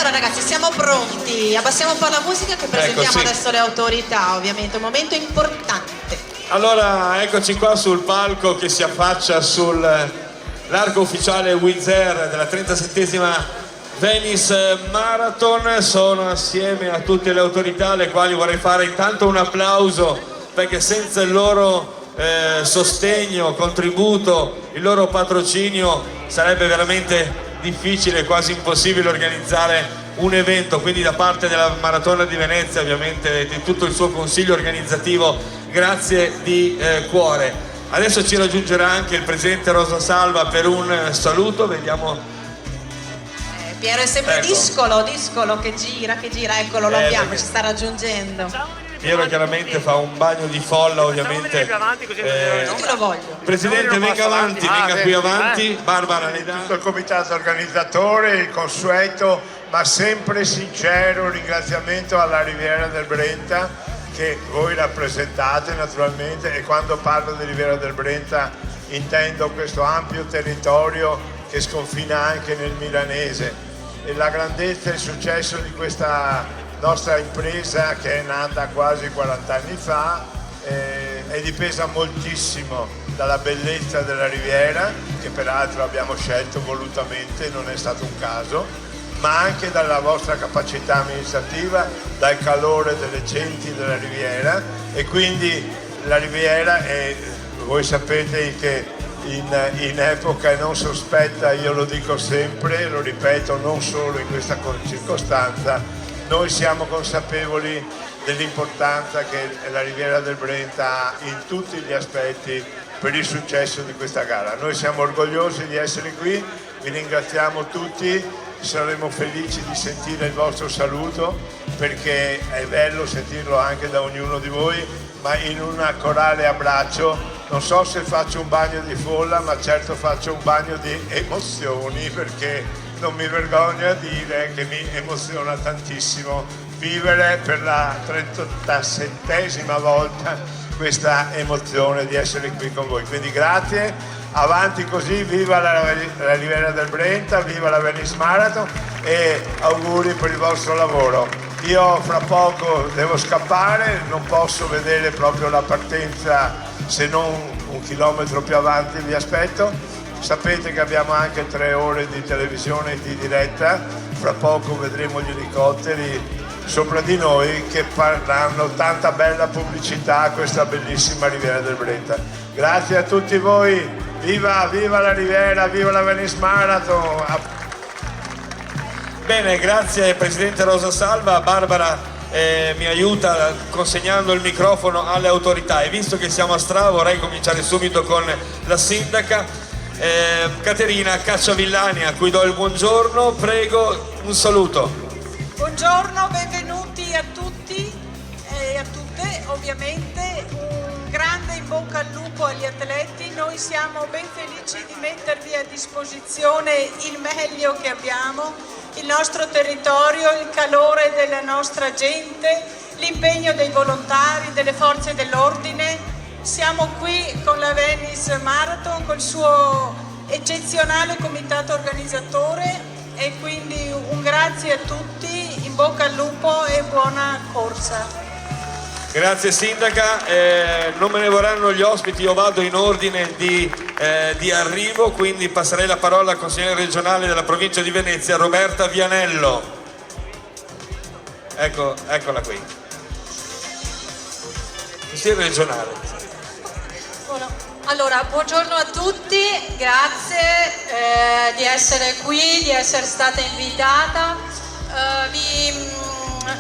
Allora ragazzi, siamo pronti, abbassiamo un po' la musica che presentiamo Ecco, sì. adesso le autorità, ovviamente, un momento importante. Allora, eccoci qua sul palco che si affaccia sull'arco ufficiale Wizz Air della 37esima Venice Marathon. Sono assieme a tutte le autorità, alle quali vorrei fare intanto un applauso, perché senza il loro sostegno, contributo, il loro patrocinio sarebbe veramente difficile, quasi impossibile organizzare un evento. Quindi da parte della Maratona di Venezia, ovviamente di tutto il suo consiglio organizzativo, grazie di cuore. Adesso ci raggiungerà anche il presidente Rosa Salva per un saluto, vediamo. Piero è sempre Ecco. discolo che gira, eccolo, lo abbiamo, perché ci sta raggiungendo. Piero chiaramente fa un bagno di folla, ovviamente. Tutti lo voglio. Presidente, venga avanti, venga qui avanti. Barbara, lei Tutto il comitato organizzatore, il consueto ma sempre sincero ringraziamento alla Riviera del Brenta, che voi rappresentate naturalmente, e quando parlo di Riviera del Brenta intendo questo ampio territorio che sconfina anche nel milanese, e la grandezza e il successo di questa nostra impresa, che è nata quasi 40 anni fa, è dipesa moltissimo dalla bellezza della Riviera, che peraltro abbiamo scelto volutamente, non è stato un caso, ma anche dalla vostra capacità amministrativa, dal calore delle genti della Riviera. E quindi la Riviera è, voi sapete che in epoca non sospetta, io lo dico sempre, lo ripeto non solo in questa circostanza, noi siamo consapevoli dell'importanza che la Riviera del Brenta ha in tutti gli aspetti per il successo di questa gara. Noi siamo orgogliosi di essere qui, vi ringraziamo tutti, saremo felici di sentire il vostro saluto, perché è bello sentirlo anche da ognuno di voi, ma in un corale abbraccio. Non so se faccio un bagno di folla, ma certo faccio un bagno di emozioni, perché non mi vergogno a dire che mi emoziona tantissimo vivere per la 37esima volta questa emozione di essere qui con voi. Quindi grazie, avanti così, viva la Riviera del Brenta, viva la Venice Marathon e auguri per il vostro lavoro. Io fra poco devo scappare, non posso vedere proprio la partenza se non un chilometro più avanti, vi aspetto. Sapete che abbiamo anche 3 ore di televisione di diretta, fra poco vedremo gli elicotteri sopra di noi che faranno tanta bella pubblicità a questa bellissima Riviera del Brenta. Grazie a tutti voi, viva la Riviera, viva la Venice Marathon! Bene, grazie Presidente Rosa Salva. Barbara mi aiuta consegnando il microfono alle autorità, e visto che siamo a Stra vorrei cominciare subito con la sindaca Caterina Cacciavillani, a cui do il buongiorno. Prego, un saluto. Buongiorno, benvenuti a tutti e a tutte. Ovviamente un grande in bocca al lupo agli atleti, noi siamo ben felici di mettervi a disposizione il meglio che abbiamo, il nostro territorio, il calore della nostra gente, l'impegno dei volontari, delle forze dell'ordine. Siamo qui con la Venice Marathon, col suo eccezionale comitato organizzatore, e quindi un grazie a tutti, in bocca al lupo e buona corsa. Grazie Sindaca, non me ne vorranno gli ospiti, io vado in ordine di arrivo, quindi passerei la parola al consigliere regionale della provincia di Venezia, Roberta Vianello. Eccola qui. Consigliere regionale. Allora, buongiorno a tutti, grazie di essere qui, di essere stata invitata.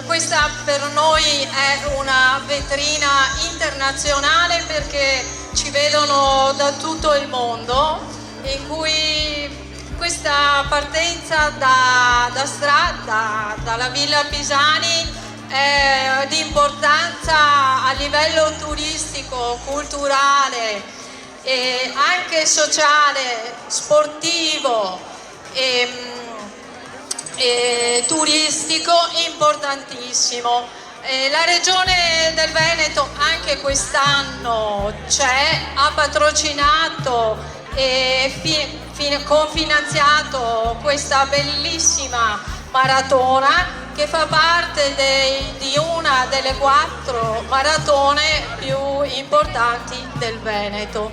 Questa per noi è una vetrina internazionale, perché ci vedono da tutto il mondo, in cui questa partenza dalla Villa Pisani è di importanza a livello turistico, culturale e anche sociale, sportivo e turistico importantissimo. La Regione del Veneto anche quest'anno ha patrocinato e cofinanziato questa bellissima maratona che fa parte di una delle 4 maratone più importanti del Veneto.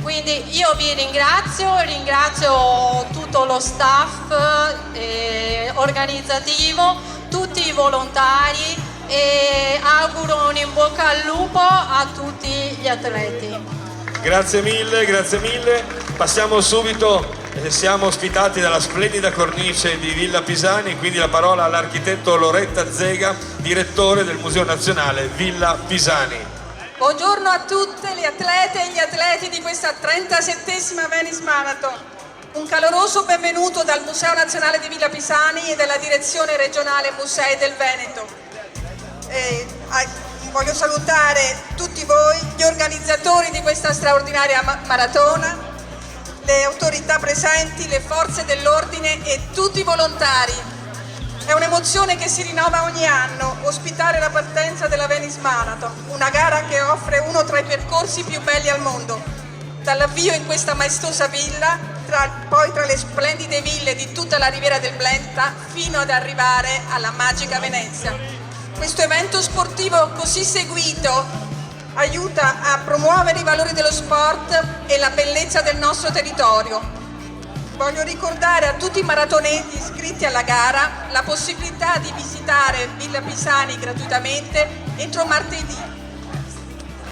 Quindi io vi ringrazio tutto lo staff organizzativo, tutti i volontari e auguro un in bocca al lupo a tutti gli atleti. Grazie mille, grazie mille. Passiamo subito, siamo ospitati dalla splendida cornice di Villa Pisani, quindi la parola all'architetto Loretta Zega, direttore del Museo Nazionale Villa Pisani. Buongiorno a tutte le atlete e gli atleti di questa 37esima Venice Marathon. Un caloroso benvenuto dal Museo Nazionale di Villa Pisani e dalla Direzione Regionale Musei del Veneto. Voglio salutare tutti voi, gli organizzatori di questa straordinaria maratona, le autorità presenti, le forze dell'ordine e tutti i volontari. È un'emozione che si rinnova ogni anno, ospitare la partenza della Venice Marathon, una gara che offre uno tra i percorsi più belli al mondo. Dall'avvio in questa maestosa villa, poi tra le splendide ville di tutta la Riviera del Brenta, fino ad arrivare alla magica Venezia. Questo evento sportivo così seguito aiuta a promuovere i valori dello sport e la bellezza del nostro territorio. Voglio ricordare a tutti i maratoneti iscritti alla gara la possibilità di visitare Villa Pisani gratuitamente entro martedì.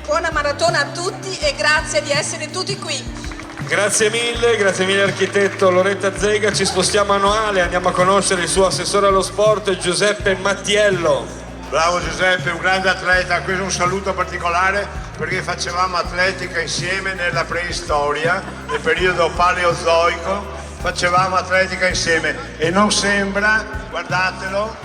Buona maratona a tutti e grazie di essere tutti qui. Grazie mille architetto Loretta Zega. Ci spostiamo a Noale, andiamo a conoscere il suo assessore allo sport Giuseppe Mattiello. Bravo Giuseppe, un grande atleta, questo è un saluto particolare perché facevamo atletica insieme nella preistoria, nel periodo paleozoico, facevamo atletica insieme e non sembra, guardatelo,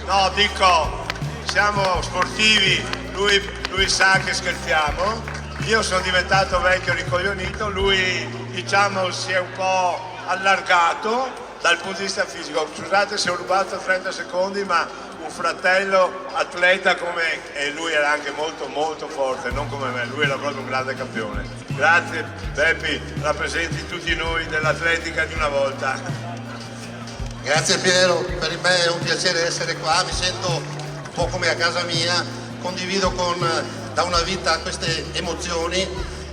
no dico, siamo sportivi, lui sa che scherziamo, io sono diventato vecchio ricoglionito, lui diciamo si è un po' allargato dal punto di vista fisico, scusate se ho rubato 30 secondi ma un fratello atleta come e lui era anche molto molto forte, non come me, lui era proprio un grande campione. Grazie Beppi, rappresenti tutti noi dell'atletica di una volta. Grazie Piero, per me è un piacere essere qua, mi sento un po' come a casa mia, condivido da una vita queste emozioni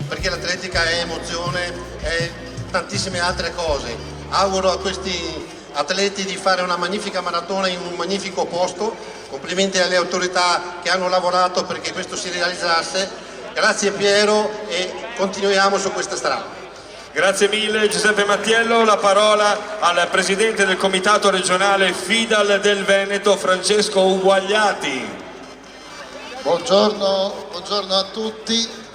perché l'atletica è emozione, è tantissime altre cose. Auguro a questi atleti di fare una magnifica maratona in un magnifico posto, complimenti alle autorità che hanno lavorato perché questo si realizzasse, grazie Piero e continuiamo su questa strada. Grazie mille Giuseppe Mattiello, la parola al presidente del comitato regionale FIDAL del Veneto Francesco Uguagliati. Buongiorno a tutti.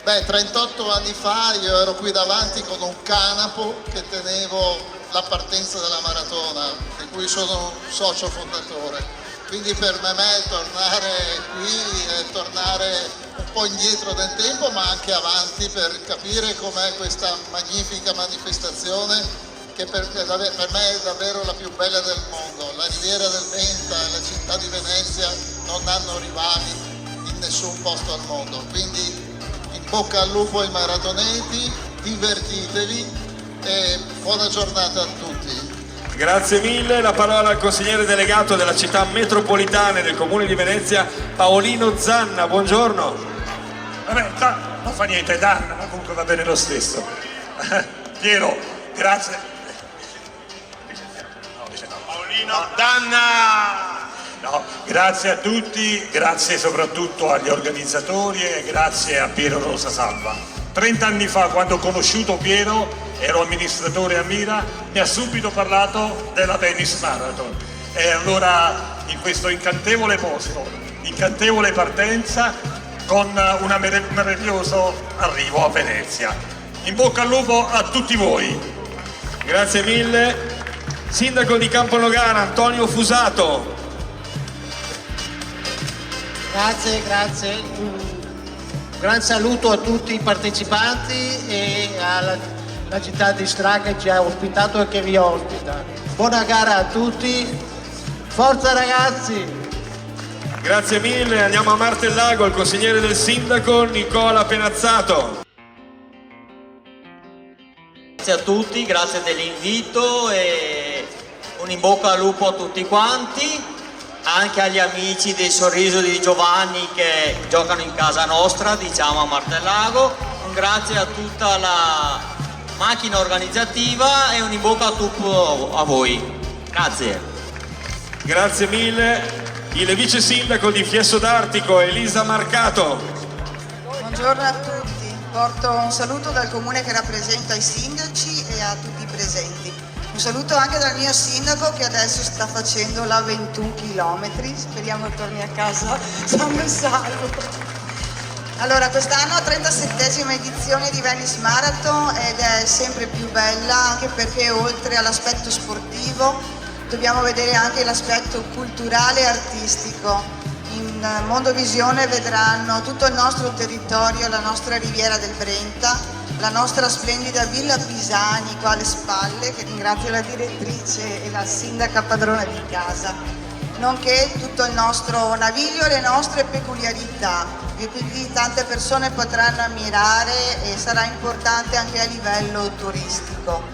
38 anni fa io ero qui davanti con un canapo che tenevo la partenza della maratona, di cui sono socio fondatore. Quindi per me tornare qui è tornare un po' indietro nel tempo, ma anche avanti per capire com'è questa magnifica manifestazione che per me è davvero la più bella del mondo. La Riviera del Brenta e la città di Venezia non hanno rivali in nessun posto al mondo. Quindi in bocca al lupo ai maratoneti, divertitevi e buona giornata a tutti. Grazie mille, la parola al consigliere delegato della città metropolitana del comune di Venezia Paolino Zanna, buongiorno. Vabbè, non fa niente, Danna, ma comunque va bene lo stesso. Piero, grazie. Paolino Danna! No, grazie a tutti, grazie soprattutto agli organizzatori e grazie a Piero Rosa Salva. 30 anni fa, quando ho conosciuto Piero, ero amministratore a Mira, mi ha subito parlato della Venice Marathon. E allora in questo incantevole posto, incantevole partenza, con un meraviglioso arrivo a Venezia. In bocca al lupo a tutti voi. Grazie mille. Sindaco di Camponogara Antonio Fusato. Grazie. Un gran saluto a tutti i partecipanti e alla città di Stra che ci ha ospitato e che vi ospita. Buona gara a tutti, forza ragazzi! Grazie mille, andiamo a Martellago, il consigliere del sindaco Nicola Penazzato. Grazie a tutti, grazie dell'invito e un in bocca al lupo a tutti quanti, anche agli amici del Sorriso di Giovanni che giocano in casa nostra, diciamo a Martellago. Un grazie a tutta la macchina organizzativa e un in bocca al lupo a voi. Grazie. Grazie mille. Il vice sindaco di Fiesso d'Artico, Elisa Marcato. Buongiorno a tutti, porto un saluto dal comune che rappresenta i sindaci e a tutti i presenti. Un saluto anche dal mio sindaco che adesso sta facendo la 21 km, speriamo torni a casa sano e salvo. Allora, quest'anno 37esima edizione di Venice Marathon ed è sempre più bella anche perché oltre all'aspetto sportivo dobbiamo vedere anche l'aspetto culturale e artistico. In Mondovisione vedranno tutto il nostro territorio, la nostra Riviera del Brenta, la nostra splendida Villa Pisani qua alle spalle, che ringrazio la direttrice e la sindaca padrona di casa, nonché tutto il nostro naviglio e le nostre peculiarità, che quindi tante persone potranno ammirare e sarà importante anche a livello turistico.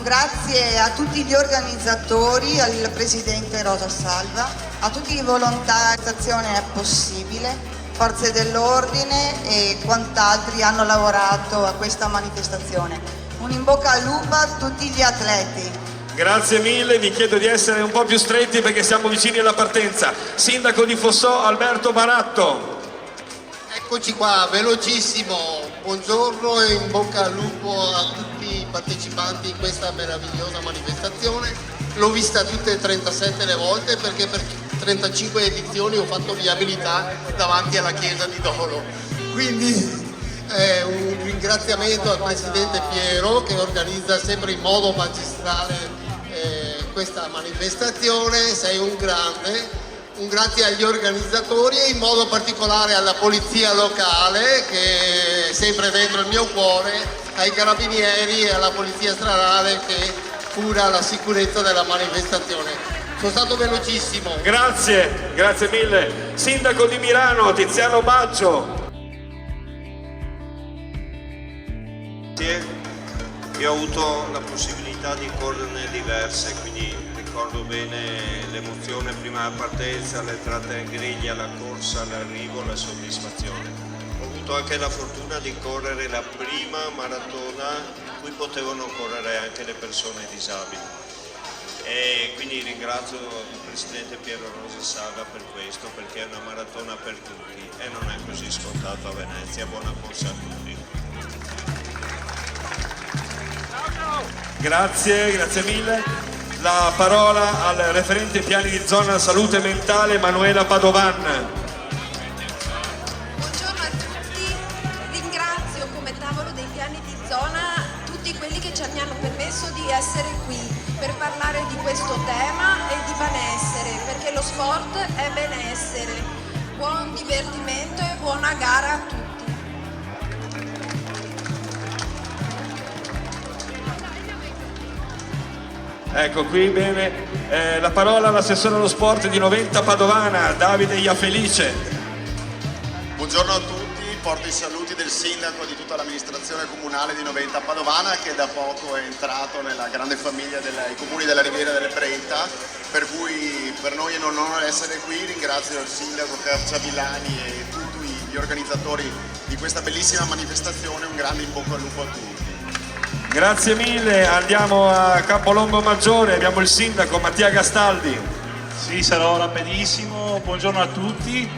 Grazie a tutti gli organizzatori, al presidente Rosa Salva, a tutti i volontari, l'azione è possibile, forze dell'ordine e quant'altri hanno lavorato a questa manifestazione. Un in bocca al lupo a tutti gli atleti. Grazie mille, vi chiedo di essere un po' più stretti perché siamo vicini alla partenza. Sindaco di Fossò, Alberto Baratto. Eccoci qua, velocissimo, buongiorno e in bocca al lupo a tutti i partecipanti in questa meravigliosa manifestazione. L'ho vista tutte e 37 le volte perché per 35 edizioni ho fatto viabilità davanti alla chiesa di Dolo. Quindi un ringraziamento al Presidente Piero che organizza sempre in modo magistrale questa manifestazione, sei un grande. Un grazie agli organizzatori e in modo particolare alla polizia locale che è sempre dentro il mio cuore, ai carabinieri e alla polizia stradale che cura la sicurezza della manifestazione. Sono stato velocissimo. Grazie, grazie mille. Sindaco di Milano, Tiziano Baggio. Io ho avuto la possibilità di correrne diverse, quindi ricordo bene l'emozione prima della partenza, l'entrata in griglia, la corsa, l'arrivo, la soddisfazione. Ho avuto anche la fortuna di correre la prima maratona in cui potevano correre anche le persone disabili. E quindi ringrazio il Presidente Piero Rosa Salva per questo, perché è una maratona per tutti e non è così scontato a Venezia. Buona corsa a tutti. Grazie, grazie mille. La parola al referente piani di zona salute mentale Manuela Padovan. Buongiorno a tutti, ringrazio come tavolo dei piani di zona tutti quelli che ci hanno permesso di essere qui per parlare di questo tema e di benessere, perché lo sport è benessere, buon divertimento e buona gara a tutti. Ecco qui, bene, la parola all'assessore allo sport di Noventa Padovana, Davide Iafelice. Buongiorno a tutti, porto i saluti del sindaco e di tutta l'amministrazione comunale di Noventa Padovana che da poco è entrato nella grande famiglia dei comuni della Riviera del Brenta, per cui per noi è un onore essere qui. Ringrazio il sindaco Carcia Villani e tutti gli organizzatori di questa bellissima manifestazione, un grande in bocca al lupo a tutti. Grazie mille, andiamo a Campolongo Maggiore, abbiamo il sindaco Mattia Gastaldi. Sì, sarò rapidissimo, buongiorno a tutti,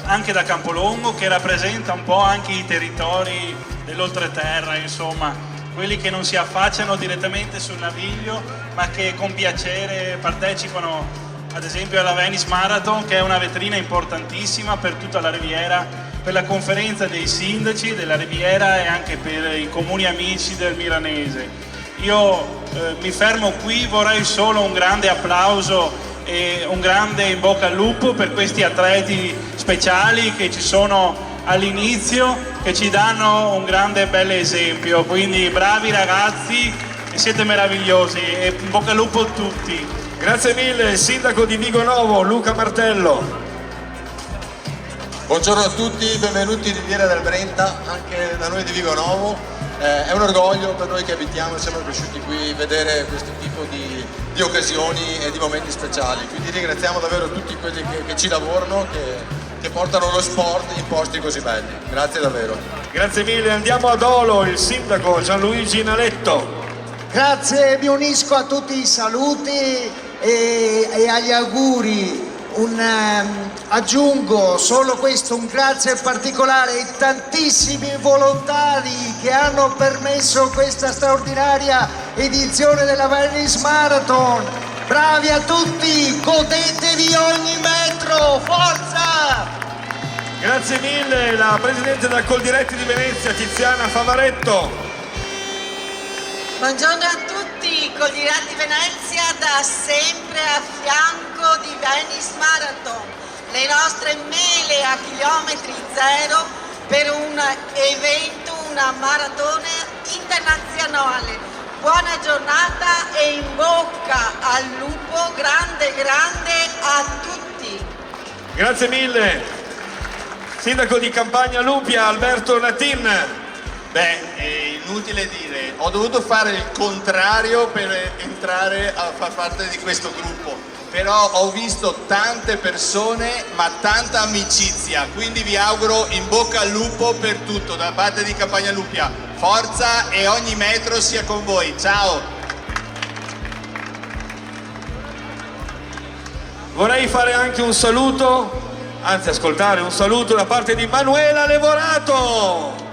anche da Campolongo che rappresenta un po' anche i territori dell'oltreterra, insomma, quelli che non si affacciano direttamente sul Naviglio ma che con piacere partecipano ad esempio alla Venice Marathon, che è una vetrina importantissima per tutta la Riviera, per la conferenza dei sindaci della Riviera e anche per i comuni amici del Milanese. Io mi fermo qui, vorrei solo un grande applauso e un grande in bocca al lupo per questi atleti speciali che ci sono all'inizio, che ci danno un grande bel esempio, quindi bravi ragazzi, siete meravigliosi e in bocca al lupo a tutti. Grazie mille, il sindaco di Vigonovo, Luca Martello. Buongiorno a tutti, benvenuti in Riviera del Brenta, anche da noi di Vigonovo. È un orgoglio per noi che abitiamo e siamo cresciuti qui vedere questo tipo di occasioni e di momenti speciali. Quindi ringraziamo davvero tutti quelli che ci lavorano, che portano lo sport in posti così belli. Grazie davvero. Grazie mille, andiamo ad Olo, il sindaco Gianluigi Naletto. Grazie, mi unisco a tutti i saluti e agli auguri. Aggiungo solo questo, un grazie particolare ai tantissimi volontari che hanno permesso questa straordinaria edizione della Venice Marathon. Bravi a tutti, godetevi ogni metro, forza! Grazie mille, la presidente della Coldiretti di Venezia, Tiziana Favaretto. Buongiorno a tutti, Coldiretti Venezia da sempre a fianco di Venice Marathon, le nostre mele a chilometri zero per un evento, una maratona internazionale. Buona giornata e in bocca al lupo, grande a tutti. Grazie mille. Sindaco di Campagna Lupia, Alberto Natin. Beh, è inutile dire, ho dovuto fare il contrario per entrare a far parte di questo gruppo, però ho visto tante persone ma tanta amicizia, quindi vi auguro in bocca al lupo per tutto da parte di Campagna Lupia. Forza e ogni metro sia con voi, ciao! Vorrei fare anche un saluto, anzi ascoltare un saluto da parte di Manuela Levorato.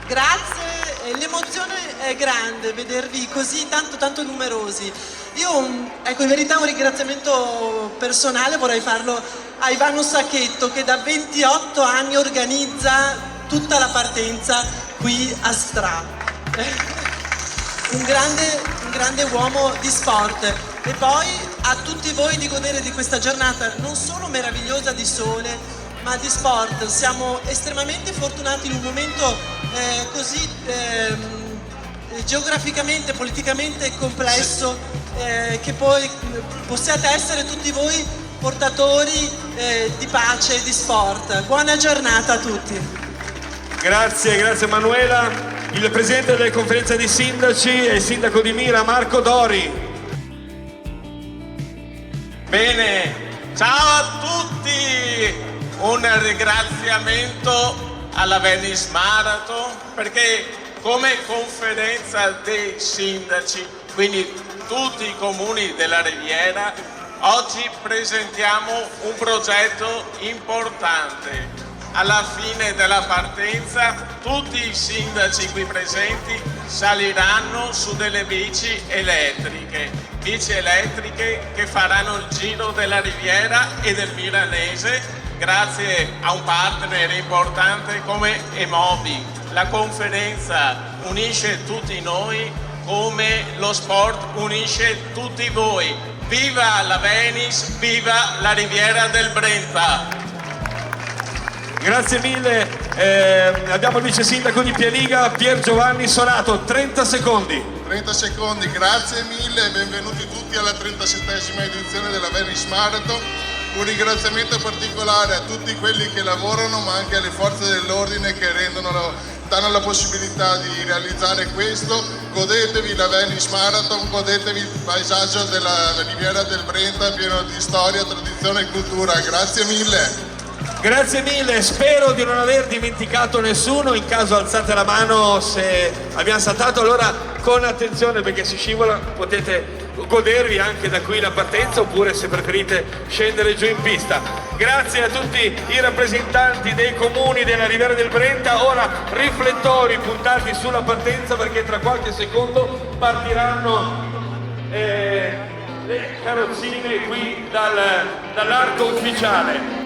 Grazie, l'emozione è grande vedervi così tanto numerosi. Io, ecco, in verità un ringraziamento personale vorrei farlo a Ivano Sacchetto che da 28 anni organizza tutta la partenza qui a Stra. Un grande uomo di sport. E poi a tutti voi di godere di questa giornata non solo meravigliosa di sole, ma di sport. Siamo estremamente fortunati in un momento così geograficamente, politicamente complesso, che poi possiate essere tutti voi portatori di pace e di sport. Buona giornata a tutti. Grazie Manuela. Il presidente delle conferenze di sindaci e il sindaco di Mira, Marco Dori. Bene, ciao a tutti! Un ringraziamento alla Venice Marathon perché come conferenza dei sindaci, quindi tutti i comuni della Riviera, oggi presentiamo un progetto importante. Alla fine della partenza tutti i sindaci qui presenti saliranno su delle bici elettriche che faranno il giro della Riviera e del Milanese grazie a un partner importante come Emobi. La conferenza unisce tutti noi come lo sport unisce tutti voi. Viva la Venice, viva la Riviera del Brenta! Grazie mille, abbiamo il vice sindaco di Pianiga, Pier Giovanni Sonato, 30 secondi. 30 secondi, grazie mille e benvenuti tutti alla 37esima edizione della Venice Marathon. Un ringraziamento particolare a tutti quelli che lavorano ma anche alle forze dell'ordine che danno la possibilità di realizzare questo. Godetevi la Venice Marathon, godetevi il paesaggio della Riviera del Brenta pieno di storia, tradizione e cultura. Grazie mille. Grazie mille, spero di non aver dimenticato nessuno, in caso alzate la mano se abbiamo saltato, allora con attenzione perché si scivola, potete godervi anche da qui la partenza oppure se preferite scendere giù in pista. Grazie a tutti i rappresentanti dei comuni della Riviera del Brenta, ora riflettori puntati sulla partenza perché tra qualche secondo partiranno le carrozzine qui dall'arco ufficiale.